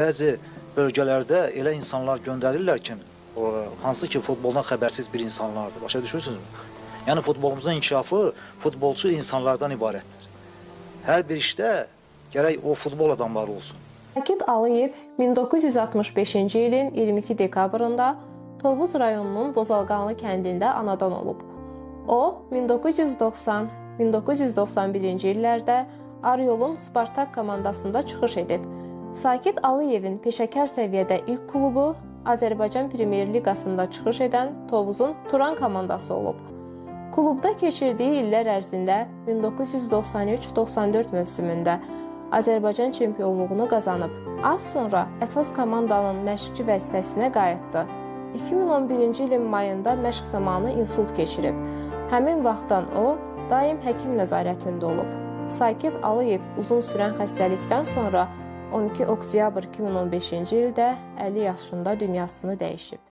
Bəzi bölgələrdə elə insanlar göndərirlər ki, hansı ki futboldan xəbərsiz bir insanlardır. Başa düşürsünüzmü? Yəni futbolumuzun inkişafı futbolçu insanlardan ibarətdir. Hər bir işdə gərək o futbol adamları olsun. Sakit Aliyev 1965-ci ilin 22 dekabrında Tovuz rayonunun Bozalqanlı kəndində anadan olub. O, 1990-1991-ci illərdə Aryolun Spartak komandasında çıxış edib. Sakit Aliyevin peşəkar səviyyədə ilk klubu Azərbaycan Premyer Liqasında çıxış edən Tovuzun Turan komandası olub. Klubda keçirdiyi illər ərzində 1993-94 mövsümündə Azərbaycan çempionluğunu qazanıb. Az sonra əsas komandanın məşqçi vəzifəsinə qayıtdı. 2011-ci ilin mayında məşq zamanı insult keçirib. Həmin vaxtdan o, daim həkim nəzarətində olub. Sakit Aliyev uzun sürən xəstəlikdən sonra 12 oktyabr 2015-ci ildə 50 yaşında dünyasını dəyişib.